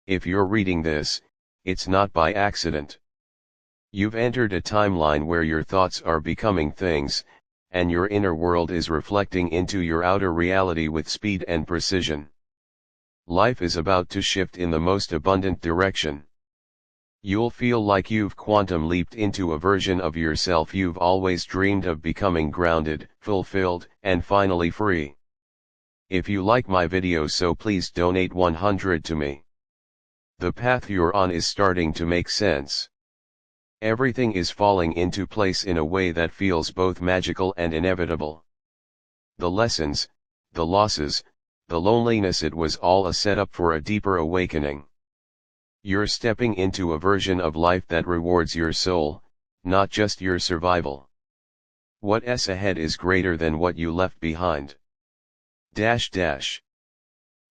If you're reading this, it's not by accident. You've entered a timeline where your thoughts are becoming things, and your inner world is reflecting into your outer reality with speed and precision. Life is about to shift in the most abundant direction. You'll feel like you've quantum leaped into a version of yourself you've always dreamed of, becoming grounded, fulfilled, and finally free. If you like my video, so please donate 100 to me. The path you're on is starting to make sense. Everything is falling into place in a way that feels both magical and inevitable. The lessons, the losses, the loneliness, it was all a setup for a deeper awakening. You're stepping into a version of life that rewards your soul, not just your survival. What's ahead is greater than what you left behind.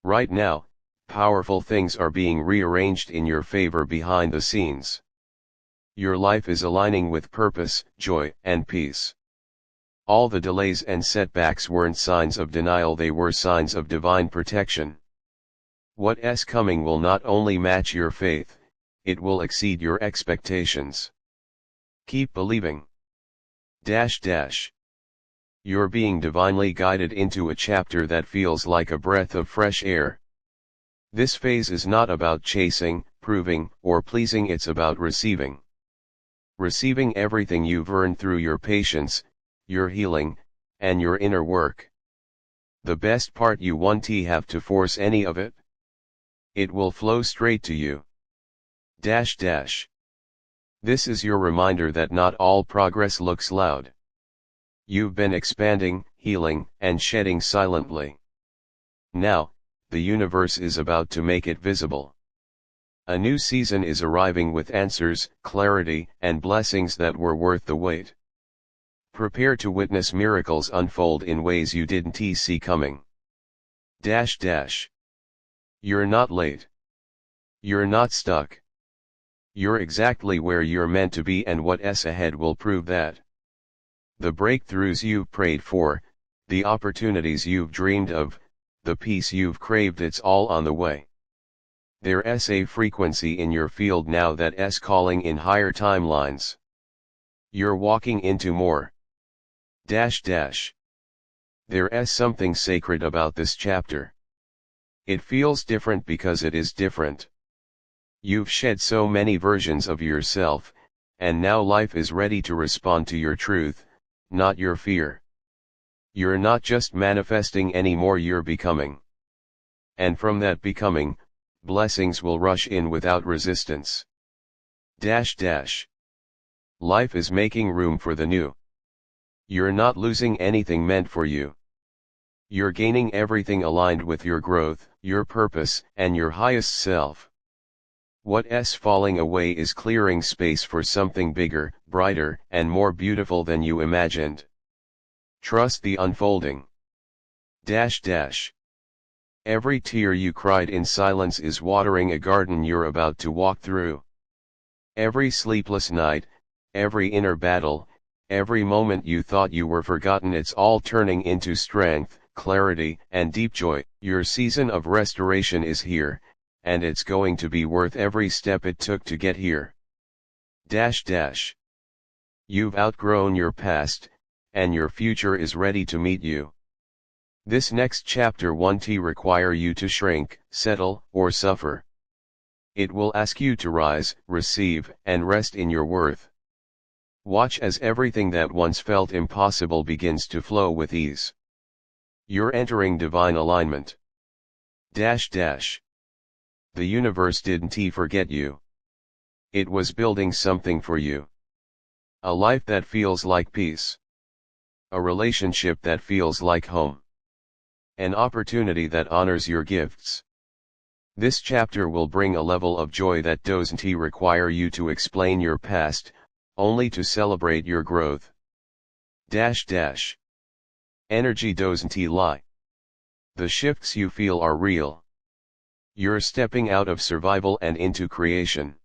Right now, powerful things are being rearranged in your favor behind the scenes. Your life is aligning with purpose, joy, and peace. All the delays and setbacks weren't signs of denial, they were signs of divine protection. What's coming will not only match your faith, it will exceed your expectations. Keep believing. You're being divinely guided into a chapter that feels like a breath of fresh air. This phase is not about chasing, proving, or pleasing, it's about receiving. Receiving everything you've earned through your patience, your healing, and your inner work. The best part, you won't have to force any of it. It will flow straight to you. This is your reminder that not all progress looks loud. You've been expanding, healing, and shedding silently. Now, the universe is about to make it visible. A new season is arriving with answers, clarity, and blessings that were worth the wait. Prepare to witness miracles unfold in ways you didn't see coming. You're not late. You're not stuck. You're exactly where you're meant to be, and what's ahead will prove that. The breakthroughs you've prayed for, the opportunities you've dreamed of, the peace you've craved, it's all on the way. There's a frequency in your field now that's calling in higher timelines. You're walking into more. There's something sacred about this chapter. It feels different because it is different. You've shed so many versions of yourself, and now life is ready to respond to your truth, not your fear. You're not just manifesting anymore, you're becoming. And from that becoming, blessings will rush in without resistance. Life is making room for the new. You're not losing anything meant for you. You're gaining everything aligned with your growth, your purpose, and your highest self. What's falling away is clearing space for something bigger, brighter, and more beautiful than you imagined. Trust the unfolding. Every tear you cried in silence is watering a garden you're about to walk through. Every sleepless night, every inner battle, every moment you thought you were forgotten, it's all turning into strength, clarity, and deep joy. Your season of restoration is here, and it's going to be worth every step it took to get here. You've outgrown your past, and your future is ready to meet you. This next chapter won't require you to shrink, settle, or suffer. It will ask you to rise, receive, and rest in your worth. Watch as everything that once felt impossible begins to flow with ease. You're entering divine alignment. The universe didn't forget you. It was building something for you. A life that feels like peace. A relationship that feels like home. An opportunity that honors your gifts. This chapter will bring a level of joy that doesn't require you to explain your past, only to celebrate your growth. Energy doesn't lie. The shifts you feel are real. You're stepping out of survival and into creation.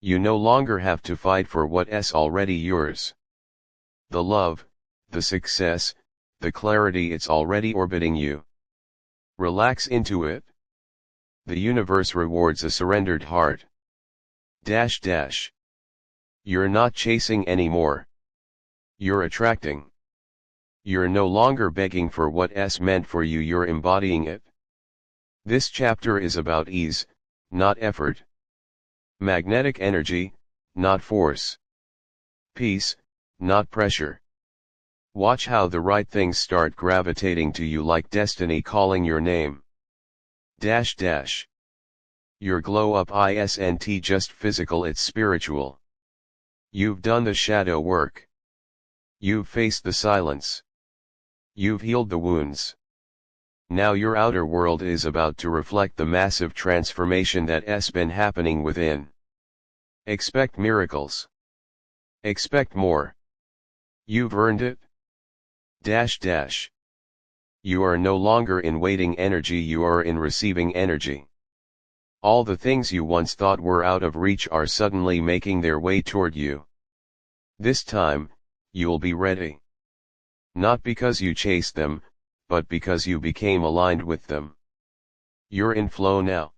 You no longer have to fight for what's already yours. The love, the success, the clarity, it's already orbiting you. Relax into it. The universe rewards a surrendered heart. You're not chasing anymore. You're attracting. You're no longer begging for what's meant for you, you're embodying it. This chapter is about ease, not effort. Magnetic energy, not force. Peace, not pressure. Watch how the right things start gravitating to you like destiny calling your name. Your glow up isn't just physical, it's spiritual. You've done the shadow work. You've faced the silence. You've healed the wounds. Now your outer world is about to reflect the massive transformation that's been happening within. Expect miracles. Expect more. You've earned it. You are no longer in waiting energy, you are in receiving energy. All the things you once thought were out of reach are suddenly making their way toward you. This time, you'll be ready. Not because you chased them, but because you became aligned with them. You're in flow now.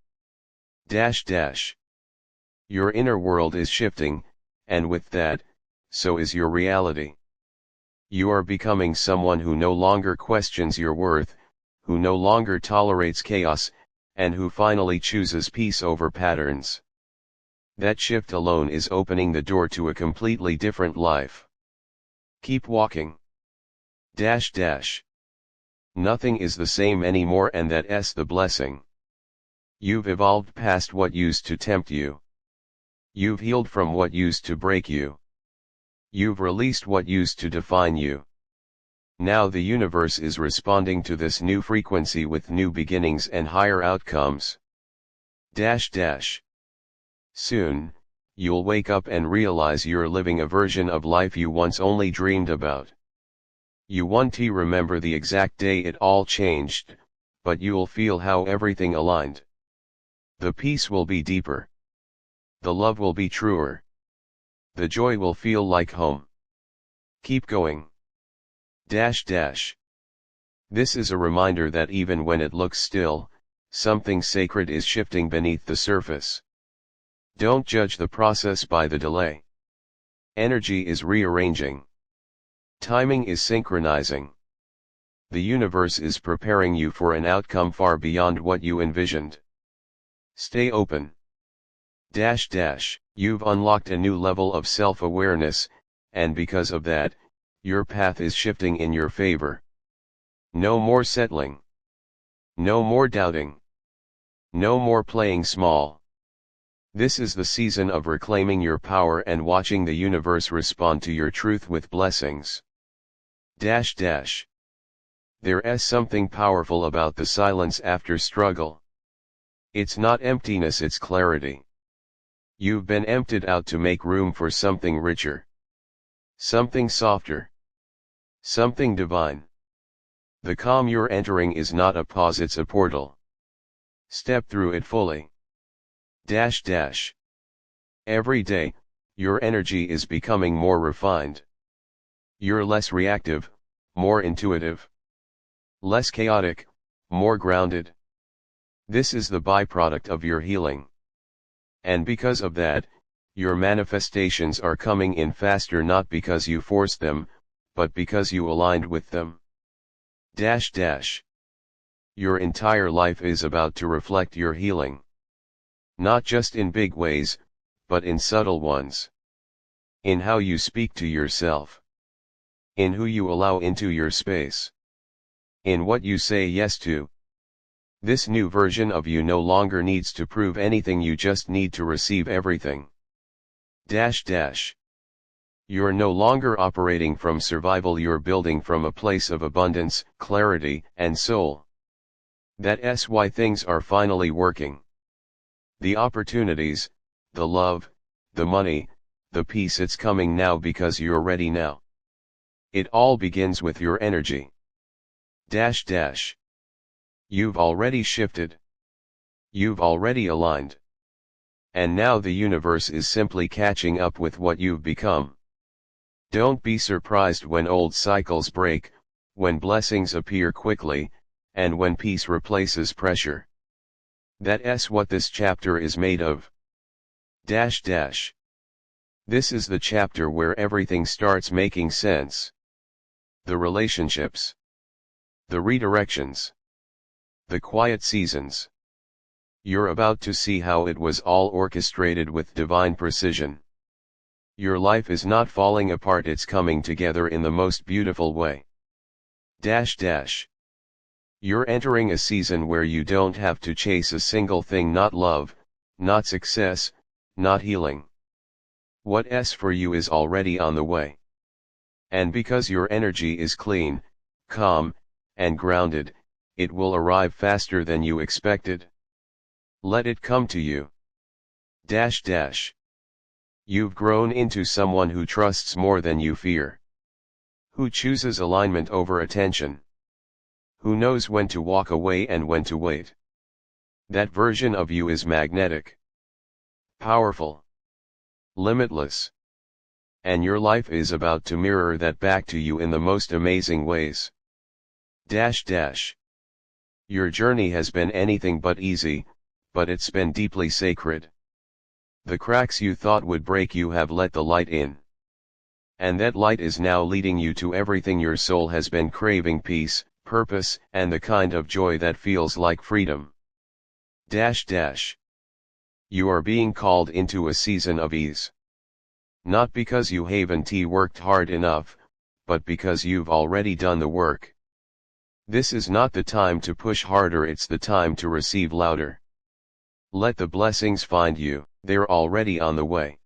Your inner world is shifting, and with that, so is your reality. You are becoming someone who no longer questions your worth, who no longer tolerates chaos, and who finally chooses peace over patterns. That shift alone is opening the door to a completely different life. Keep walking. Nothing is the same anymore, and that's the blessing. You've evolved past what used to tempt you. You've healed from what used to break you. You've released what used to define you. Now the universe is responding to this new frequency with new beginnings and higher outcomes. Soon, you'll wake up and realize you're living a version of life you once only dreamed about. You won't remember the exact day it all changed, but you'll feel how everything aligned. The peace will be deeper. The love will be truer. The joy will feel like home. Keep going. This is a reminder that even when it looks still, something sacred is shifting beneath the surface. Don't judge the process by the delay. Energy is rearranging. Timing is synchronizing. The universe is preparing you for an outcome far beyond what you envisioned. Stay open. You've unlocked a new level of self-awareness, and because of that, your path is shifting in your favor. No more settling. No more doubting. No more playing small. This is the season of reclaiming your power and watching the universe respond to your truth with blessings. There's something powerful about the silence after struggle. It's not emptiness, it's clarity. You've been emptied out to make room for something richer. Something softer. Something divine. The calm you're entering is not a pause, it's a portal. Step through it fully. Every day, your energy is becoming more refined. You're less reactive, more intuitive. Less chaotic, more grounded. This is the byproduct of your healing. And because of that, your manifestations are coming in faster, not because you forced them, but because you aligned with them. Your entire life is about to reflect your healing. Not just in big ways, but in subtle ones. In how you speak to yourself. In who you allow into your space. In what you say yes to. This new version of you no longer needs to prove anything, you just need to receive everything. You're no longer operating from survival, you're building from a place of abundance, clarity, and soul. That's why things are finally working. The opportunities, the love, the money, the peace, it's coming now because you're ready now. It all begins with your energy. You've already shifted. You've already aligned. And now the universe is simply catching up with what you've become. Don't be surprised when old cycles break, when blessings appear quickly, and when peace replaces pressure. That's what this chapter is made of. Dash dash. This is the chapter where everything starts making sense. The relationships. The redirections. The quiet seasons. You're about to see how it was all orchestrated with divine precision. Your life is not falling apart, it's coming together in the most beautiful way. Dash dash. You're entering a season where you don't have to chase a single thing, not love, not success, not healing. What's for you is already on the way. And because your energy is clean, calm, and grounded, it will arrive faster than you expected. Let it come to you. Dash dash. You've grown into someone who trusts more than you fear. Who chooses alignment over attention. Who knows when to walk away and when to wait. That version of you is magnetic. Powerful. Limitless. And your life is about to mirror that back to you in the most amazing ways. Dash dash. Your journey has been anything but easy, but it's been deeply sacred. The cracks you thought would break you have let the light in. And that light is now leading you to everything your soul has been craving: peace, purpose, and the kind of joy that feels like freedom. Dash dash. You are being called into a season of ease. Not because you haven't worked hard enough, but because you've already done the work. This is not the time to push harder, it's the time to receive louder. Let the blessings find you, they're already on the way.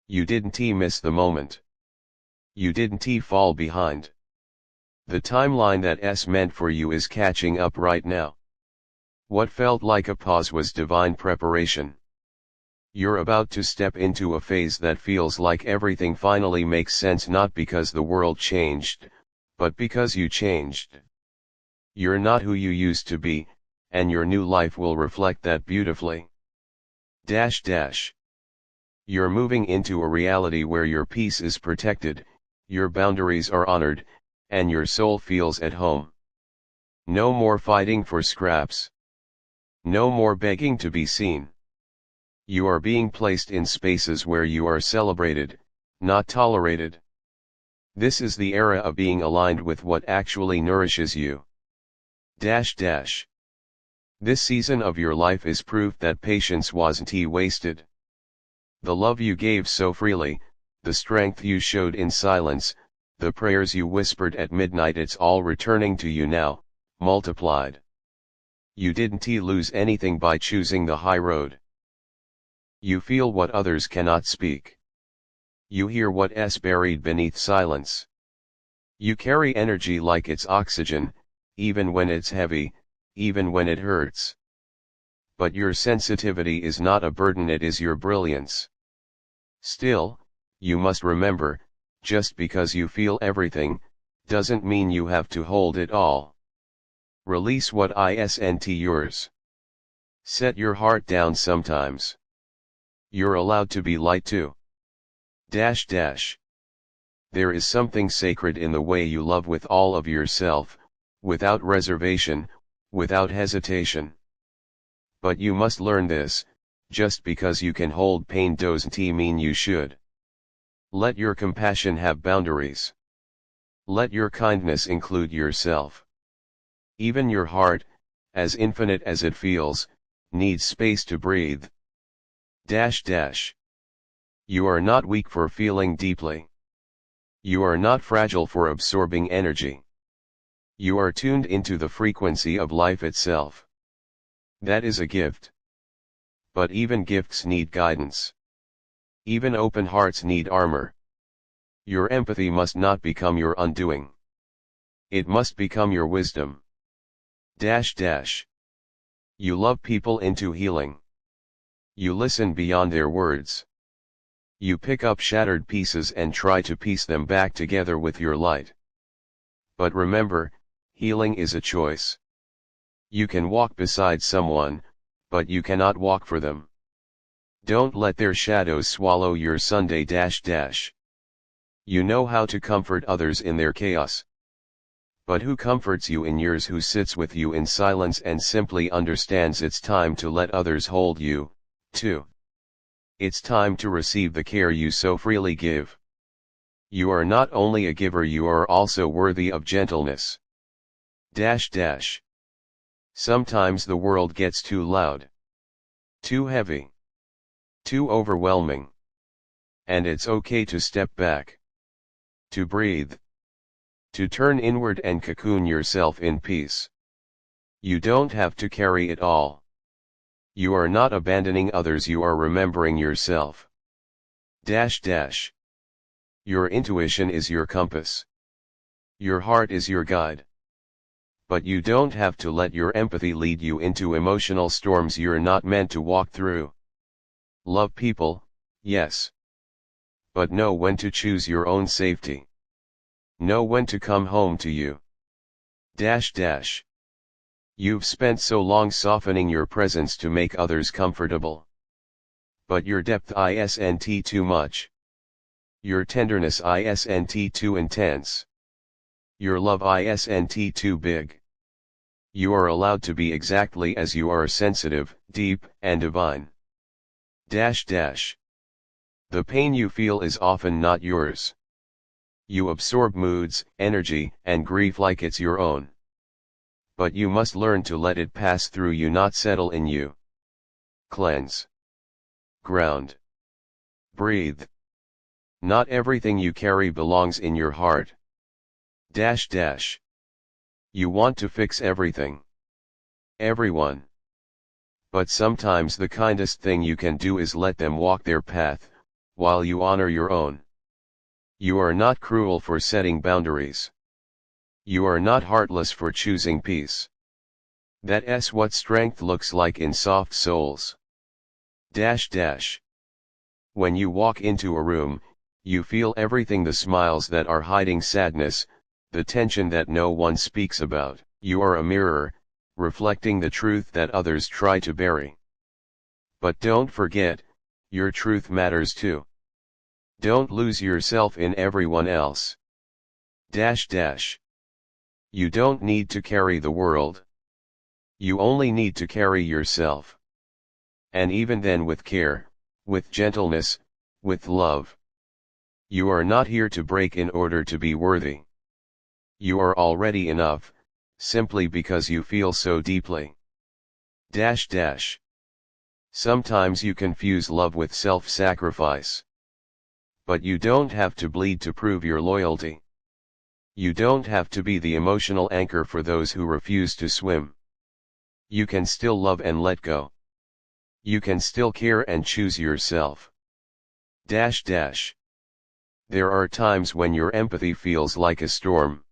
You didn't miss the moment. You didn't fall behind. The timeline that's meant for you is catching up right now. What felt like a pause was divine preparation. You're about to step into a phase that feels like everything finally makes sense, not because the world changed, but because you changed. You're not who you used to be, and your new life will reflect that beautifully. Dash dash. You're moving into a reality where your peace is protected, your boundaries are honored, and your soul feels at home. No more fighting for scraps. No more begging to be seen. You are being placed in spaces where you are celebrated, not tolerated. This is the era of being aligned with what actually nourishes you. Dash dash. This season of your life is proof that patience wasn't wasted. The love you gave so freely, the strength you showed in silence, the prayers you whispered at midnight, it's all returning to you now, multiplied. You didn't lose anything by choosing the high road. You feel what others cannot speak. You hear what's buried beneath silence. You carry energy like it's oxygen, even when it's heavy, even when it hurts. But your sensitivity is not a burden, it is your brilliance. Still, you must remember, just because you feel everything, doesn't mean you have to hold it all. Release what isn't yours. Set your heart down sometimes. You're allowed to be light too. Dash dash. There is something sacred in the way you love with all of yourself, without reservation, without hesitation. But you must learn this: just because you can hold pain doesn't mean you should. Let your compassion have boundaries. Let your kindness include yourself. Even your heart, as infinite as it feels, needs space to breathe. Dash dash. You are not weak for feeling deeply. You are not fragile for absorbing energy. You are tuned into the frequency of life itself. That is a gift. But even gifts need guidance. Even open hearts need armor. Your empathy must not become your undoing. It must become your wisdom. Dash dash. You love people into healing. You listen beyond their words. You pick up shattered pieces and try to piece them back together with your light. But remember, healing is a choice. You can walk beside someone, but you cannot walk for them. Don't let their shadows swallow your Sunday dash dash. You know how to comfort others in their chaos. But who comforts you in yours, who sits with you in silence and simply understands it's time to let others hold you, too. It's time to receive the care you so freely give. You are not only a giver, you are also worthy of gentleness. Sometimes the world gets too loud, too heavy, too overwhelming. And it's okay to step back, to breathe, to turn inward and cocoon yourself in peace. You don't have to carry it all. You are not abandoning others, you are remembering yourself. Your intuition is your compass. Your heart is your guide. But you don't have to let your empathy lead you into emotional storms you're not meant to walk through. Love people, yes. But know when to choose your own safety. Know when to come home to you. You've spent so long softening your presence to make others comfortable. But your depth isn't too much. Your tenderness isn't too intense. Your love isn't too big. You are allowed to be exactly as you are, sensitive, deep, and divine. The pain you feel is often not yours. You absorb moods, energy, and grief like it's your own. But you must learn to let it pass through you, not settle in you. Cleanse. Ground. Breathe. Not everything you carry belongs in your heart. You want to fix everything. Everyone. But sometimes the kindest thing you can do is let them walk their path, while you honor your own. You are not cruel for setting boundaries. You are not heartless for choosing peace. That's what strength looks like in soft souls. When you walk into a room, you feel everything, the smiles that are hiding sadness, the tension that no one speaks about. You are a mirror, reflecting the truth that others try to bury. But don't forget, your truth matters too. Don't lose yourself in everyone else. You don't need to carry the world. You only need to carry yourself. And even then, with care, with gentleness, with love. You are not here to break in order to be worthy. You are already enough, simply because you feel so deeply. Sometimes you confuse love with self-sacrifice. But you don't have to bleed to prove your loyalty. You don't have to be the emotional anchor for those who refuse to swim. You can still love and let go. You can still care and choose yourself. There are times when your empathy feels like a storm.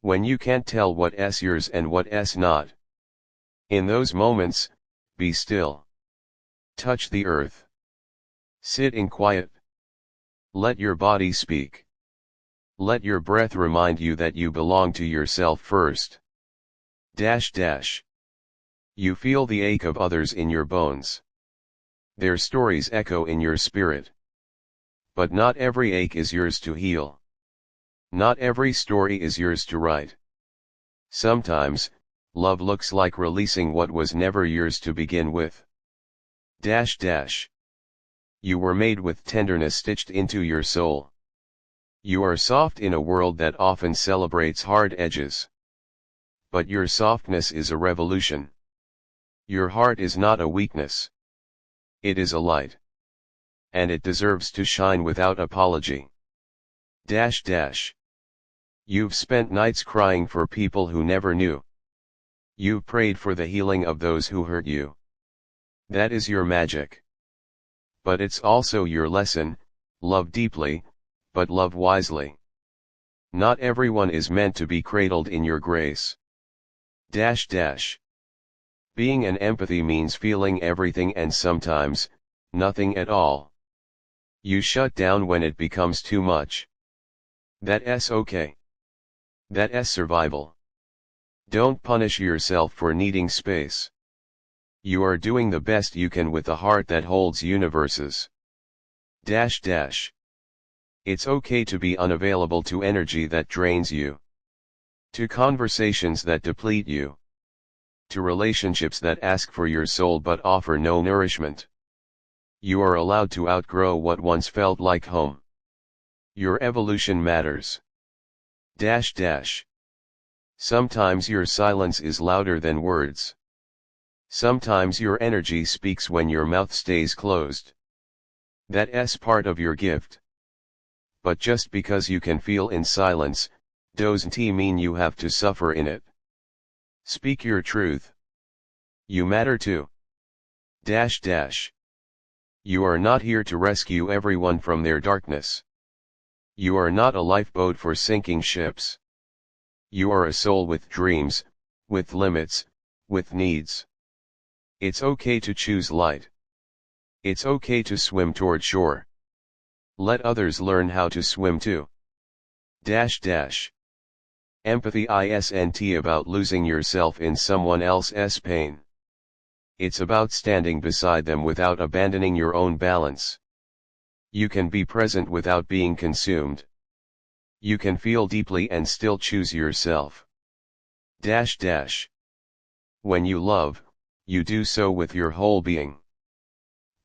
When you can't tell what's yours and what's not. In those moments, be still. Touch the earth. Sit in quiet. Let your body speak. Let your breath remind you that you belong to yourself first. You feel the ache of others in your bones. Their stories echo in your spirit. But not every ache is yours to heal. Not every story is yours to write. Sometimes, love looks like releasing what was never yours to begin with. You were made with tenderness stitched into your soul. You are soft in a world that often celebrates hard edges. But your softness is a revolution. Your heart is not a weakness. It is a light. And it deserves to shine without apology. You've spent nights crying for people who never knew. You've prayed for the healing of those who hurt you. That is your magic. But it's also your lesson: love deeply, but love wisely. Not everyone is meant to be cradled in your grace. Being an empathy means feeling everything and sometimes, nothing at all. You shut down when it becomes too much. That's okay. That's survival. Don't punish yourself for needing space. You are doing the best you can with a heart that holds universes. It's okay to be unavailable to energy that drains you. To conversations that deplete you. To relationships that ask for your soul but offer no nourishment. You are allowed to outgrow what once felt like home. Your evolution matters. Sometimes your silence is louder than words. Sometimes your energy speaks when your mouth stays closed. That's part of your gift. But just because you can feel in silence, doesn't mean you have to suffer in it. Speak your truth. You matter too. You are not here to rescue everyone from their darkness. You are not a lifeboat for sinking ships. You are a soul with dreams, with limits, with needs. It's okay to choose light. It's okay to swim toward shore. Let others learn how to swim too. Empathy isn't about losing yourself in someone else's pain. It's about standing beside them without abandoning your own balance. You can be present without being consumed. You can feel deeply and still choose yourself. When you love, you do so with your whole being.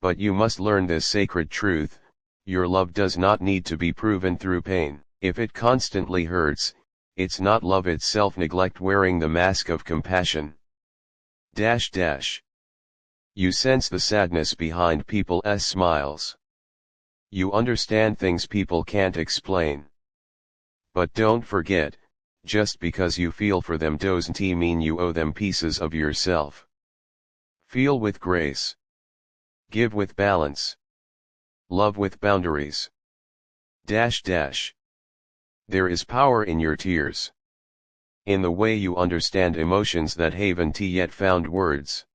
But you must learn this sacred truth: your love does not need to be proven through pain. If it constantly hurts, it's not love, it's self-neglect wearing the mask of compassion. You sense the sadness behind people's smiles. You understand things people can't explain. But don't forget, just because you feel for them doesn't mean you owe them pieces of yourself. Feel with grace. Give with balance. Love with boundaries. There is power in your tears. In the way you understand emotions that haven't yet found words.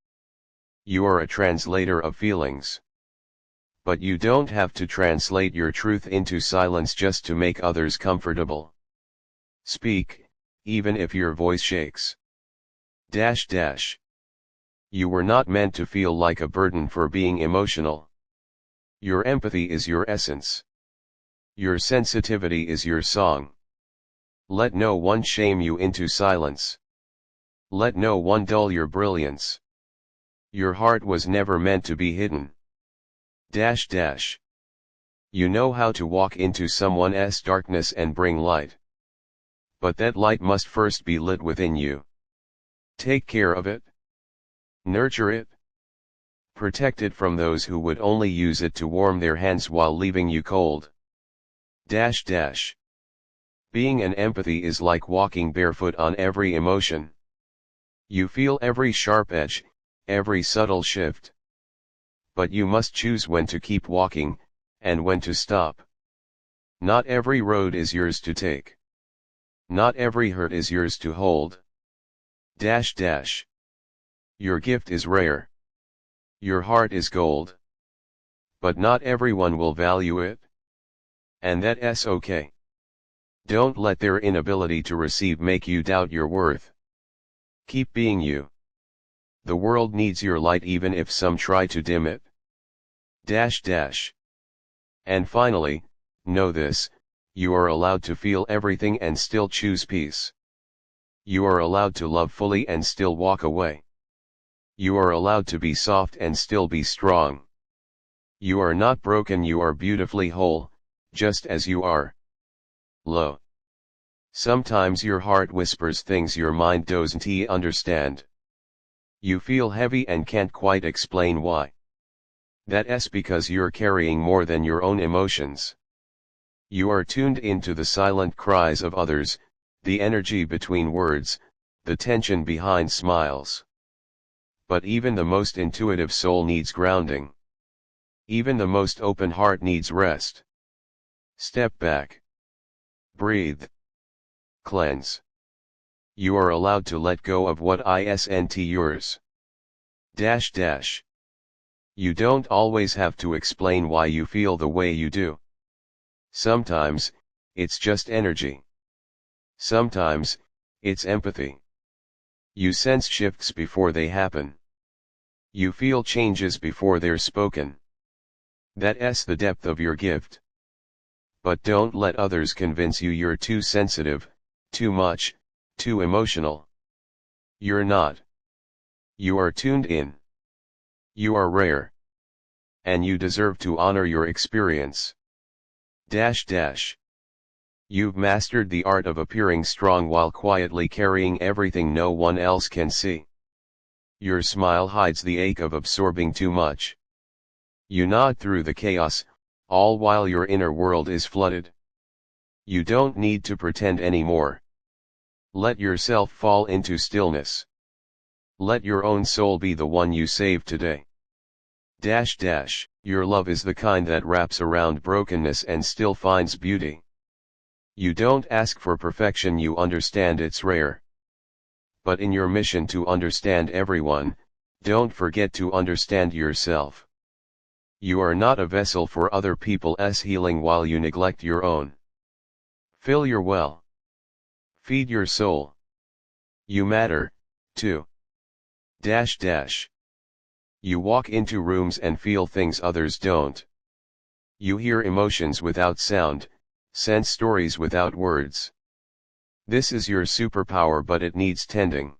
You are a translator of feelings. But you don't have to translate your truth into silence just to make others comfortable. Speak, even if your voice shakes. You were not meant to feel like a burden for being emotional. Your empathy is your essence. Your sensitivity is your song. Let no one shame you into silence. Let no one dull your brilliance. Your heart was never meant to be hidden. You know how to walk into someone's darkness and bring light. But that light must first be lit within you. Take care of it. Nurture it. Protect it from those who would only use it to warm their hands while leaving you cold. Being an empathy is like walking barefoot on every emotion. You feel every sharp edge, every subtle shift. But you must choose when to keep walking, and when to stop. Not every road is yours to take. Not every hurt is yours to hold. Your gift is rare. Your heart is gold. But not everyone will value it. And that's okay. Don't let their inability to receive make you doubt your worth. Keep being you. The world needs your light even if some try to dim it. And finally, know this: you are allowed to feel everything and still choose peace. You are allowed to love fully and still walk away. You are allowed to be soft and still be strong. You are not broken, you are beautifully whole, just as you are. Sometimes your heart whispers things your mind doesn't understand. You feel heavy and can't quite explain why. That's because you're carrying more than your own emotions. You are tuned into the silent cries of others, the energy between words, the tension behind smiles. But even the most intuitive soul needs grounding. Even the most open heart needs rest. Step back. Breathe. Cleanse. You are allowed to let go of what isn't yours. You don't always have to explain why you feel the way you do. Sometimes, it's just energy. Sometimes, it's empathy. You sense shifts before they happen. You feel changes before they're spoken. That's the depth of your gift. But don't let others convince you you're too sensitive, too much, Too emotional. You're not. You are tuned in. You are rare. And you deserve to honor your experience. Dash dash. You've mastered the art of appearing strong while quietly carrying everything no one else can see. Your smile hides the ache of absorbing too much. You nod through the chaos, all while your inner world is flooded. You don't need to pretend anymore. Let yourself fall into stillness. Let your own soul be the one you save today. Dash dash. Your love is the kind that wraps around brokenness and still finds beauty. You don't ask for perfection, you understand it's rare. But in your mission to understand everyone, don't forget to understand yourself. You are not a vessel for other people's healing while you neglect your own. Fill your well. Feed your soul. You matter, too. Dash dash. You walk into rooms and feel things others don't. You hear emotions without sound, sense stories without words. This is your superpower, but it needs tending.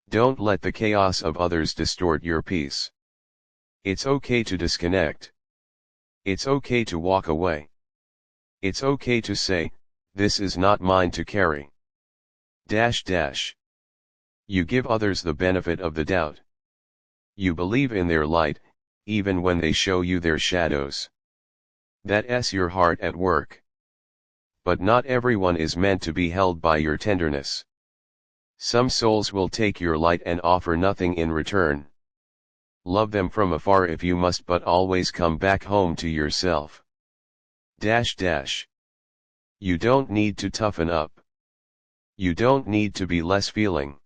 Don't let the chaos of others distort your peace. It's okay to disconnect. It's okay to walk away. It's okay to say, this is not mine to carry. Dash dash. You give others the benefit of the doubt. You believe in their light, even when they show you their shadows. That's your heart at work. But not everyone is meant to be held by your tenderness. Some souls will take your light and offer nothing in return. Love them from afar if you must, but always come back home to yourself. Dash dash. You don't need to toughen up. You don't need to be less feeling.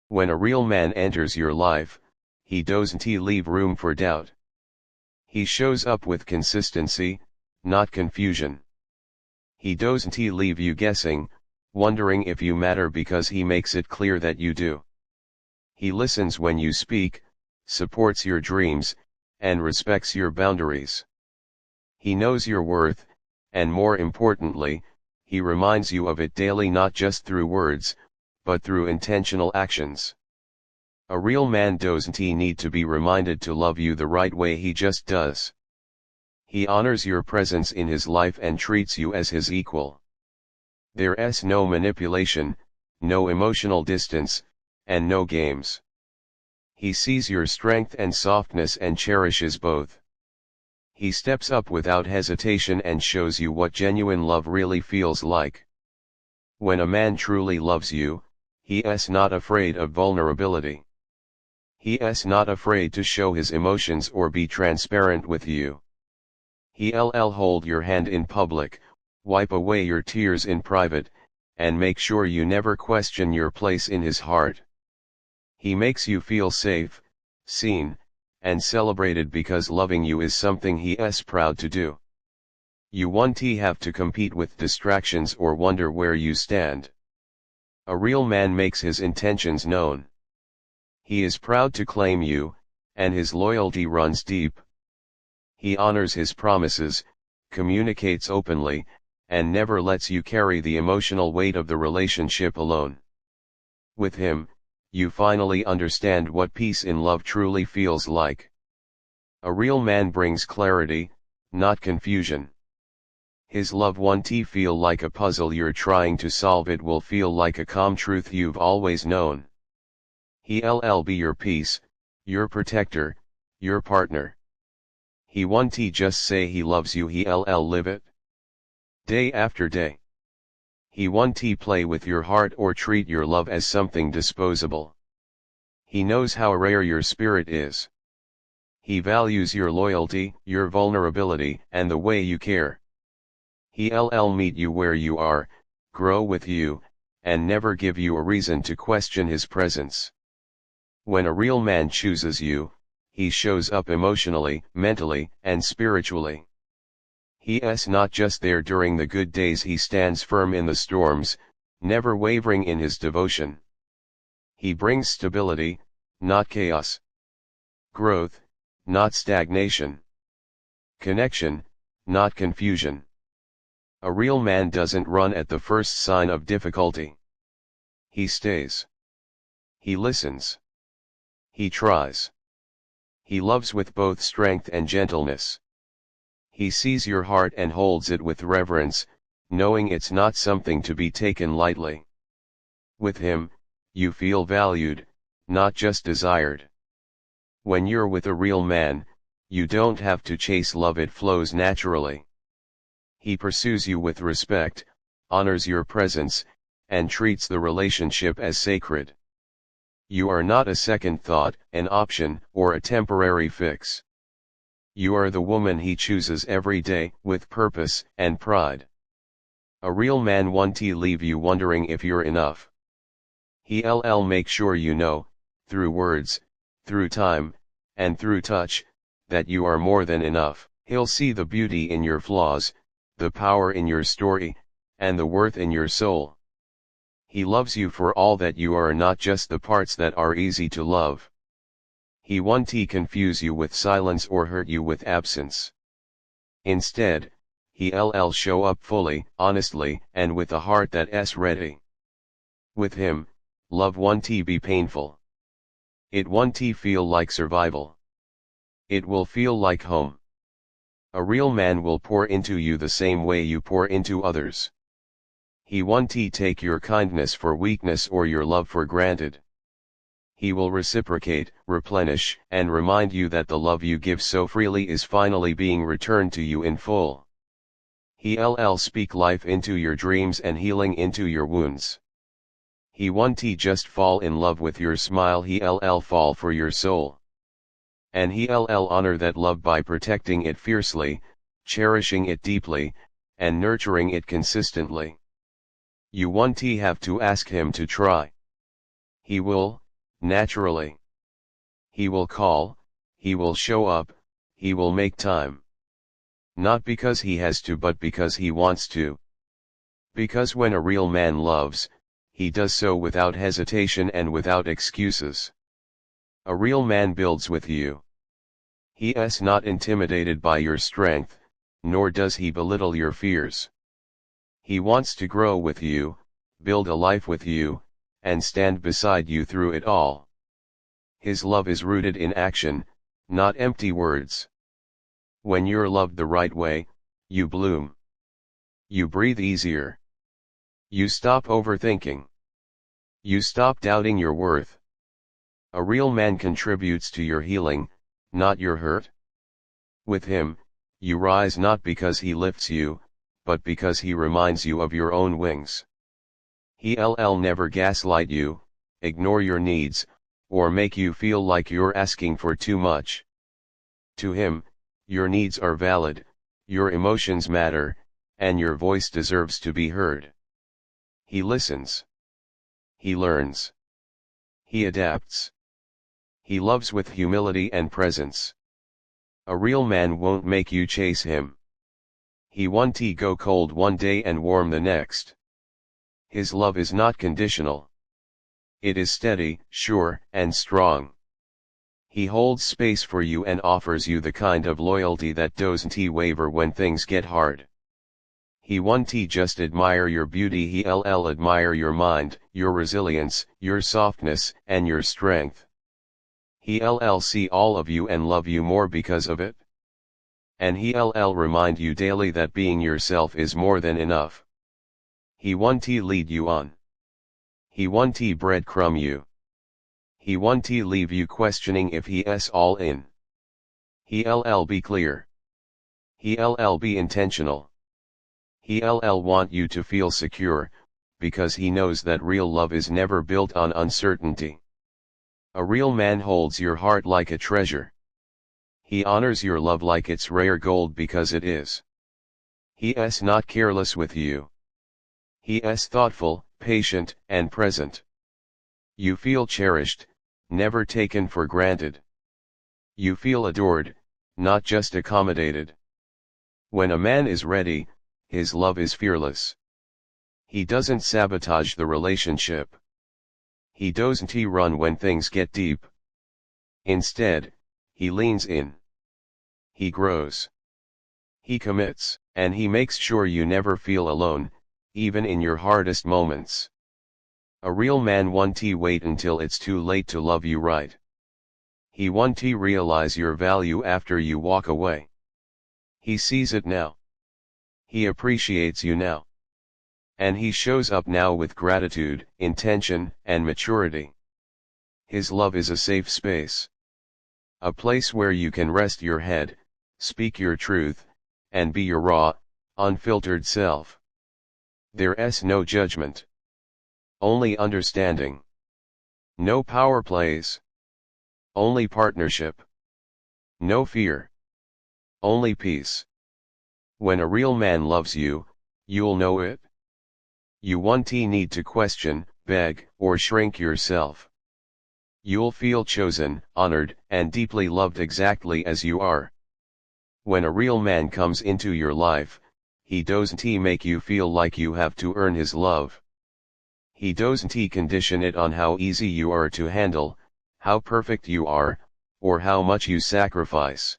When a real man enters your life, he doesn't leave room for doubt. He shows up with consistency, not confusion. He doesn't leave you guessing, wondering if you matter, because he makes it clear that you do. He listens when you speak, supports your dreams, and respects your boundaries. He knows your worth, and more importantly, he reminds you of it daily, not just through words, but through intentional actions. A real man doesn't need to be reminded to love you the right way, he just does. He honors your presence in his life and treats you as his equal. There's no manipulation, no emotional distance, and no games. He sees your strength and softness and cherishes both. He steps up without hesitation and shows you what genuine love really feels like. When a man truly loves you, he's not afraid of vulnerability. He's not afraid to show his emotions or be transparent with you. He'll hold your hand in public, wipe away your tears in private, and make sure you never question your place in his heart. He makes you feel safe, seen, and celebrated, because loving you is something he's proud to do. You won't have to compete with distractions or wonder where you stand. A real man makes his intentions known. He is proud to claim you, and his loyalty runs deep. He honors his promises, communicates openly, and never lets you carry the emotional weight of the relationship alone. With him, you finally understand what peace in love truly feels like. A real man brings clarity, not confusion. His love won't feel like a puzzle you're trying to solve, it will feel like a calm truth you've always known. He'll be your peace, your protector, your partner. He won't just say he loves you, he'll live it. Day after day. He won't play with your heart or treat your love as something disposable. He knows how rare your spirit is. He values your loyalty, your vulnerability, and the way you care. He'll meet you where you are, grow with you, and never give you a reason to question his presence. When a real man chooses you, he shows up emotionally, mentally, and spiritually. He's not just there during the good days, he stands firm in the storms, never wavering in his devotion. He brings stability, not chaos. Growth, not stagnation. Connection, not confusion. A real man doesn't run at the first sign of difficulty. He stays. He listens. He tries. He loves with both strength and gentleness. He sees your heart and holds it with reverence, knowing it's not something to be taken lightly. With him, you feel valued, not just desired. When you're with a real man, you don't have to chase love, it flows naturally. He pursues you with respect, honors your presence, and treats the relationship as sacred. You are not a second thought, an option, or a temporary fix. You are the woman he chooses every day, with purpose and pride. A real man won't leave you wondering if you're enough. He'll make sure you know, through words, through time, and through touch, that you are more than enough. He'll see the beauty in your flaws, the power in your story, and the worth in your soul. He loves you for all that you are, not just the parts that are easy to love. He won't confuse you with silence or hurt you with absence. Instead, he'll show up fully, honestly, and with a heart that's ready. With him, love won't be painful. It won't feel like survival. It will feel like home. A real man will pour into you the same way you pour into others. He won't take your kindness for weakness or your love for granted. He will reciprocate, replenish, and remind you that the love you give so freely is finally being returned to you in full. He'll speak life into your dreams and healing into your wounds. He won't just fall in love with your smile, he'll fall for your soul. And he'll honor that love by protecting it fiercely, cherishing it deeply, and nurturing it consistently. You won't have to ask him to try. He will, naturally. He will call, he will show up, he will make time. Not because he has to, but because he wants to. Because when a real man loves, he does so without hesitation and without excuses. A real man builds with you. He is not intimidated by your strength, nor does he belittle your fears. He wants to grow with you, build a life with you, and stand beside you through it all. His love is rooted in action, not empty words. When you're loved the right way, you bloom. You breathe easier. You stop overthinking. You stop doubting your worth. A real man contributes to your healing, not your hurt. With him, you rise not because he lifts you, but because he reminds you of your own wings. He'll never gaslight you, ignore your needs, or make you feel like you're asking for too much. To him, your needs are valid, your emotions matter, and your voice deserves to be heard. He listens. He learns. He adapts. He loves with humility and presence. A real man won't make you chase him. He won't go cold one day and warm the next. His love is not conditional. It is steady, sure, and strong. He holds space for you and offers you the kind of loyalty that doesn't waver when things get hard. He won't just admire your beauty, he'll admire your mind, your resilience, your softness, and your strength. He'll see all of you and love you more because of it. And he'll remind you daily that being yourself is more than enough. He won't lead you on. He won't breadcrumb you. He won't leave you questioning if he's all in. He'll be clear. He'll be intentional. He'll want you to feel secure, because he knows that real love is never built on uncertainty. A real man holds your heart like a treasure. He honors your love like it's rare gold because it is. He's not careless with you. He's thoughtful, patient, and present. You feel cherished, never taken for granted. You feel adored, not just accommodated. When a man is ready, his love is fearless. He doesn't sabotage the relationship. He doesn't run when things get deep. Instead, he leans in. He grows. He commits, and he makes sure you never feel alone, even in your hardest moments. A real man won't wait until it's too late to love you right. He won't realize your value after you walk away. He sees it now. He appreciates you now. And he shows up now with gratitude, intention, and maturity. His love is a safe space. A place where you can rest your head, speak your truth, and be your raw, unfiltered self. There's no judgment. Only understanding. No power plays. Only partnership. No fear. Only peace. When a real man loves you, you'll know it. You won't need to question, beg, or shrink yourself. You'll feel chosen, honored, and deeply loved exactly as you are. When a real man comes into your life, he doesn't make you feel like you have to earn his love. He doesn't condition it on how easy you are to handle, how perfect you are, or how much you sacrifice.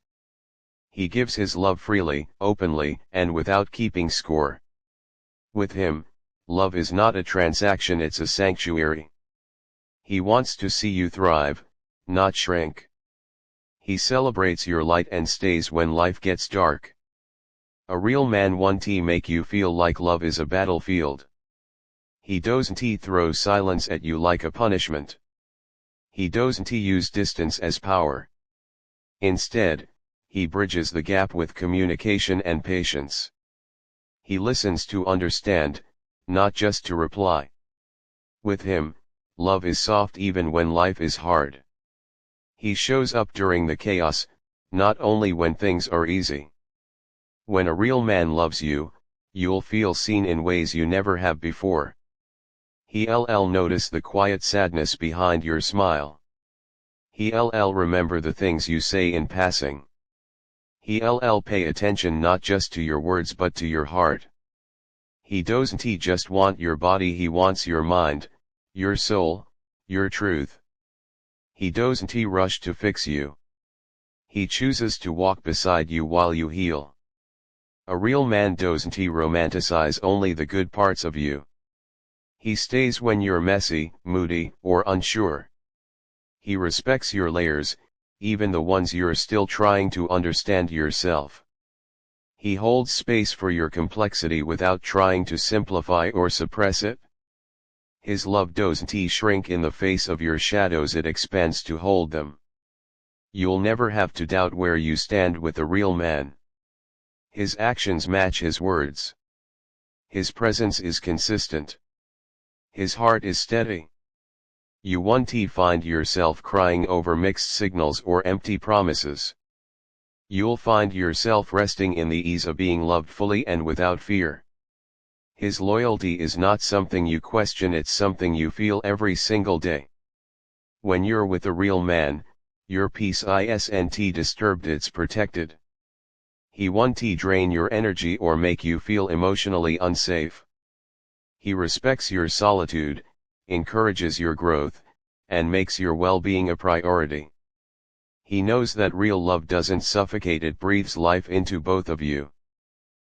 He gives his love freely, openly, and without keeping score. With him, love is not a transaction, it's a sanctuary. He wants to see you thrive, not shrink. He celebrates your light and stays when life gets dark. A real man won't make you feel like love is a battlefield. He doesn't throw silence at you like a punishment. He doesn't use distance as power. Instead, he bridges the gap with communication and patience. He listens to understand, not just to reply. With him, love is soft even when life is hard. He shows up during the chaos, not only when things are easy. When a real man loves you, you'll feel seen in ways you never have before. He'll notice the quiet sadness behind your smile. He'll remember the things you say in passing. He'll pay attention not just to your words but to your heart. He doesn't just want your body, he wants your mind, your soul, your truth. He doesn't rush to fix you. He chooses to walk beside you while you heal. A real man doesn't romanticize only the good parts of you. He stays when you're messy, moody, or unsure. He respects your layers, even the ones you're still trying to understand yourself. He holds space for your complexity without trying to simplify or suppress it. His love doesn't shrink in the face of your shadows, it expands to hold them. You'll never have to doubt where you stand with a real man. His actions match his words. His presence is consistent. His heart is steady. You won't find yourself crying over mixed signals or empty promises. You'll find yourself resting in the ease of being loved fully and without fear. His loyalty is not something you question, it's something you feel every single day. When you're with a real man, your peace isn't disturbed, it's protected. He won't drain your energy or make you feel emotionally unsafe. He respects your solitude, encourages your growth, and makes your well-being a priority. He knows that real love doesn't suffocate, it breathes life into both of you.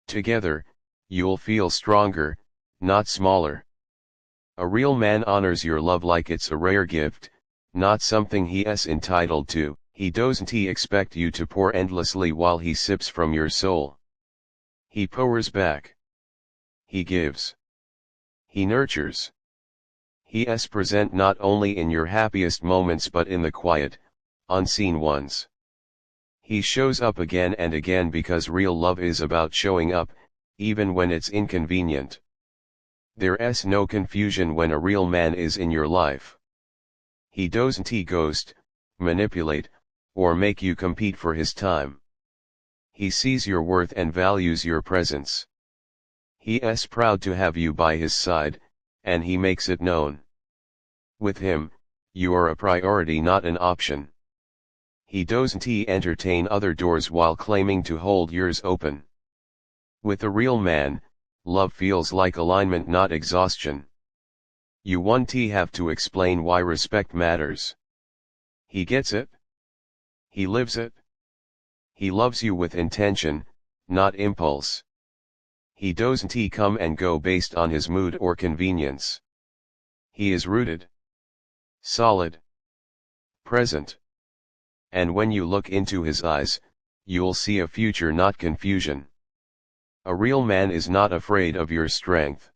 Together, you'll feel stronger, not smaller. A real man honors your love like it's a rare gift, not something he's entitled to. He doesn't expect you to pour endlessly while he sips from your soul. He pours back. He gives. He nurtures. He's present not only in your happiest moments but in the quiet, unseen ones. He shows up again and again because real love is about showing up, even when it's inconvenient. There's no confusion when a real man is in your life. He doesn't ghost, manipulate, or make you compete for his time. He sees your worth and values your presence. He's proud to have you by his side, and he makes it known. With him, you are a priority, not an option. He doesn't entertain other doors while claiming to hold yours open. With a real man, love feels like alignment, not exhaustion. You won't have to explain why respect matters. He gets it. He lives it. He loves you with intention, not impulse. He doesn't come and go based on his mood or convenience. He is rooted, solid, present. And when you look into his eyes, you'll see a future, not confusion. A real man is not afraid of your strength.